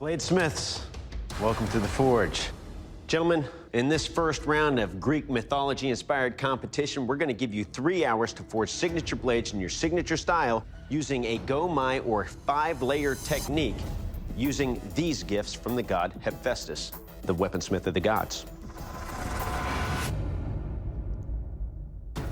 Bladesmiths, welcome to the Forge. Gentlemen, in this first round of Greek mythology-inspired competition, we're gonna give you 3 hours to forge signature blades in your signature style using a go-my or 5-layer technique using these gifts from the god Hephaestus, the weaponsmith of the gods.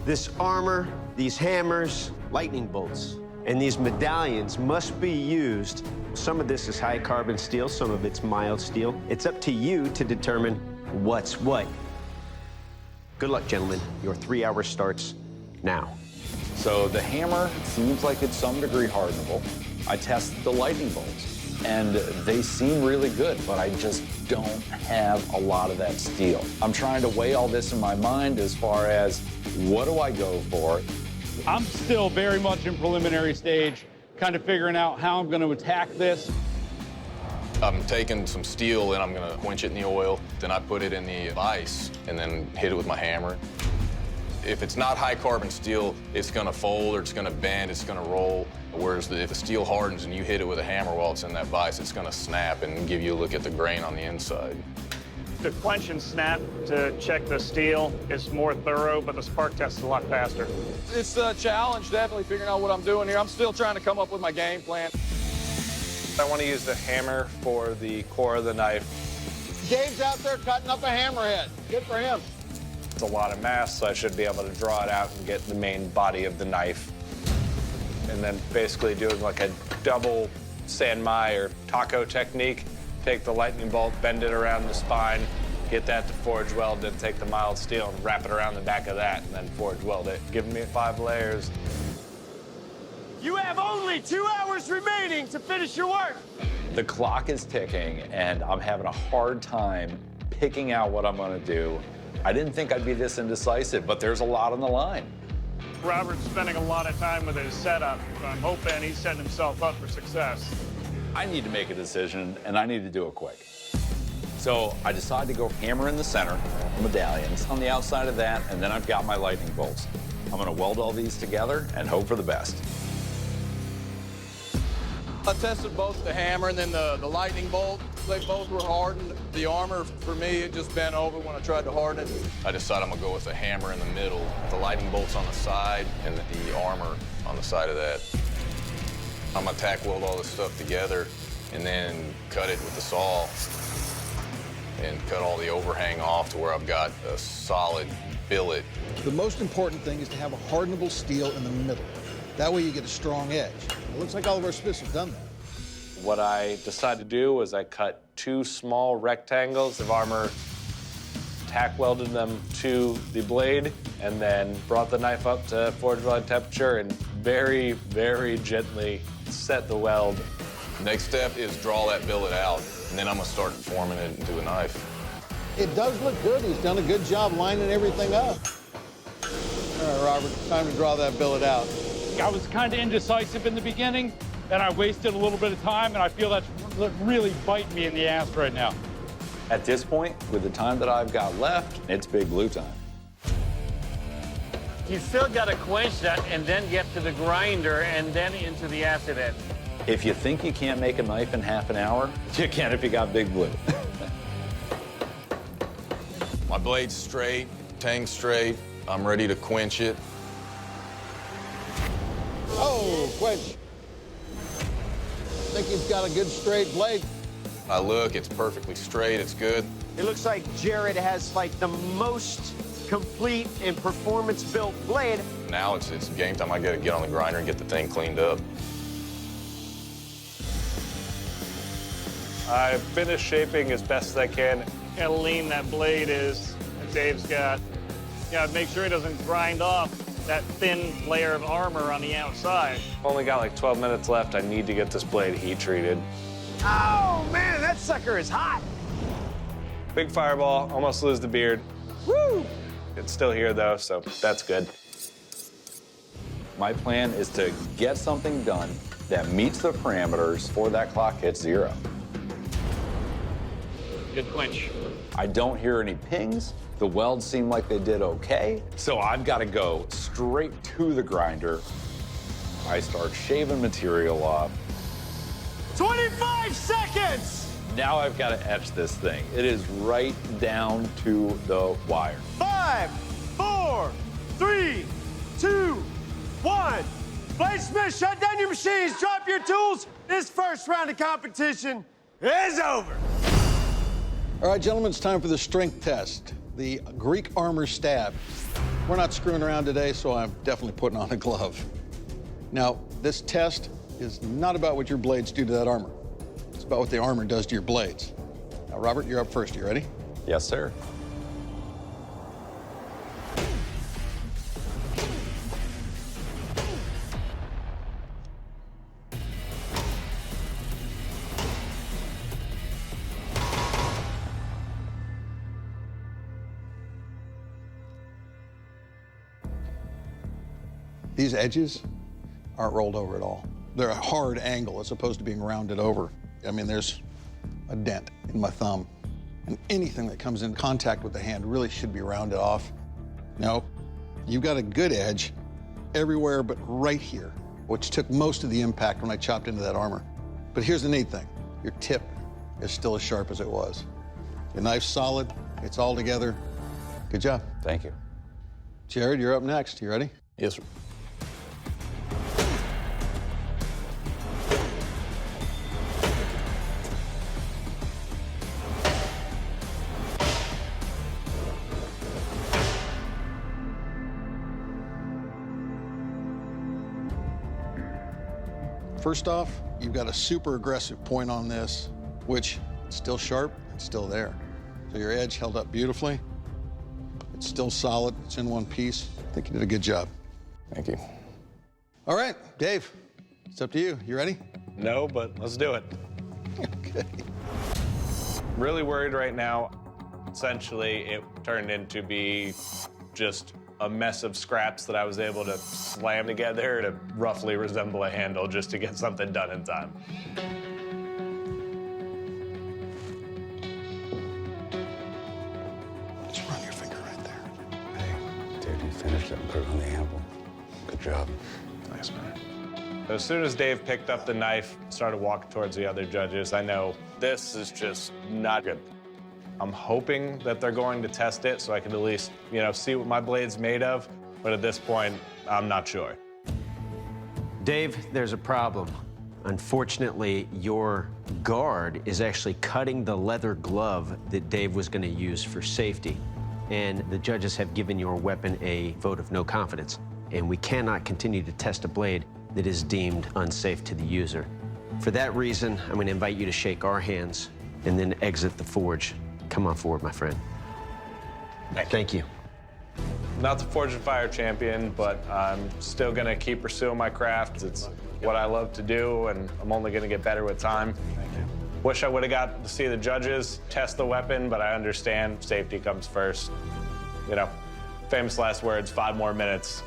This armor, these hammers, lightning bolts, and these medallions must be used. Some of this is high carbon steel, some of it's mild steel. It's up to you to determine what's what. Good luck, gentlemen. Your 3 hours starts now. So the hammer seems like it's some degree hardenable. I tested the lightning bolts, and they seem really good, but I just don't have a lot of that steel. I'm trying to weigh all this in my mind as far as what do I go for? I'm still very much in preliminary stage, kind of figuring out how I'm going to attack this. I'm taking some steel and I'm going to quench it in the oil. Then I put it in the vise and then hit it with my hammer. If it's not high carbon steel, it's going to fold or it's going to bend, it's going to roll. Whereas if the steel hardens and you hit it with a hammer while it's in that vise, it's going to snap and give you a look at the grain on the inside. The quench and snap to check the steel is more thorough, but the spark test is a lot faster. It's a challenge, definitely figuring out what I'm doing here. I'm still trying to come up with my game plan. I want to use the hammer for the core of the knife. Dave's out there cutting up a hammerhead. Good for him. It's a lot of mass, so I should be able to draw it out and get the main body of the knife. And then basically doing like a double sanmai or taco technique. Take the lightning bolt, bend it around the spine, get that to forge weld, then take the mild steel and wrap it around the back of that, and then forge weld it, giving me 5 layers. You have only 2 hours remaining to finish your work. The clock is ticking, and I'm having a hard time picking out what I'm going to do. I didn't think I'd be this indecisive, but there's a lot on the line. Robert's spending a lot of time with his setup. I'm hoping he's setting himself up for success. I need to make a decision, and I need to do it quick. So I decided to go hammer in the center, medallions on the outside of that, and then I've got my lightning bolts. I'm going to weld all these together and hope for the best. I tested both the hammer and then the lightning bolt. They both were hardened. The armor, for me, it just bent over when I tried to harden it. I decided I'm going to go with the hammer in the middle, the lightning bolts on the side, and the armor on the side of that. I'm going to tack weld all this stuff together and then cut it with the saw and cut all the overhang off to where I've got a solid billet. The most important thing is to have a hardenable steel in the middle. That way you get a strong edge. It looks like all of our smiths have done that. What I decided to do was I cut 2 small rectangles of armor, tack welded them to the blade, and then brought the knife up to forge weld temperature and very, very gently set the weld. Next step is draw that billet out, and then I'm going to start forming it into a knife. It does look good. He's done a good job lining everything up. All right, Robert, it's time to draw that billet out. I was kind of indecisive in the beginning, and I wasted a little bit of time, and I feel that's really biting me in the ass right now. At this point, with the time that I've got left, it's Big Blue time. You still got to quench that and then get to the grinder and then into the acid edge. If you think you can't make a knife in half an hour, you can if you got Big Blue. My blade's straight, tang's straight. I'm ready to quench it. Oh, quench. I think he's got a good straight blade. I look, it's perfectly straight, it's good. It looks like Jared has like the most complete and performance-built blade. Now it's game time. I got to get on the grinder and get the thing cleaned up. I finished shaping as best as I can. How lean that blade is that Dave's got. Yeah, make sure he doesn't grind off that thin layer of armor on the outside. Only got like 12 minutes left. I need to get this blade heat treated. Oh, man, that sucker is hot. Big fireball, almost lose the beard. Woo! It's still here though, so that's good. My plan is to get something done that meets the parameters before that clock hits 0. Good quench. I don't hear any pings. The welds seem like they did okay. So I've got to go straight to the grinder. I start shaving material off. 25 seconds! Now I've got to etch this thing. It is right down to the wire. 5, 4, 3, 2, 1. Bladesmiths, shut down your machines, drop your tools. This first round of competition is over. All right, gentlemen, it's time for the strength test, the Greek armor stab. We're not screwing around today, so I'm definitely putting on a glove. Now, this test is not about what your blades do to that armor. It's about what the armor does to your blades. Now, Robert, you're up first. You ready? Yes, sir. These edges aren't rolled over at all. They're a hard angle as opposed to being rounded over. I mean, there's a dent in my thumb, and anything that comes in contact with the hand really should be rounded off. No, you've got a good edge everywhere but right here, which took most of the impact when I chopped into that armor. But here's the neat thing. Your tip is still as sharp as it was. Your knife's solid. It's all together. Good job. Thank you. Jared, you're up next. You ready? Yes, sir. First off, you've got a super aggressive point on this, which is still sharp, it's still there. So your edge held up beautifully. It's still solid, it's in one piece. I think you did a good job. Thank you. All right, Dave, it's up to you. You ready? No, but let's do it. Okay. Really worried right now. Essentially, it turned into be just a mess of scraps that I was able to slam together to roughly resemble a handle just to get something done in time. Just run your finger right there. Hey, dude, you finished it and put it on the anvil. Good job. Nice, man. As soon as Dave picked up the knife, started walking towards the other judges, I know this is just not good. I'm hoping that they're going to test it so I can at least, see what my blade's made of. But at this point, I'm not sure. Dave, there's a problem. Unfortunately, your guard is actually cutting the leather glove that Dave was going to use for safety. And the judges have given your weapon a vote of no confidence. And we cannot continue to test a blade that is deemed unsafe to the user. For that reason, I'm going to invite you to shake our hands and then exit the forge. Come on forward, my friend. Thank you. Not the Forge and Fire champion, but I'm still gonna keep pursuing my craft. It's what I love to do, and I'm only gonna get better with time. Thank you. Wish I would've got to see the judges test the weapon, but I understand safety comes first. Famous last words, 5 more minutes.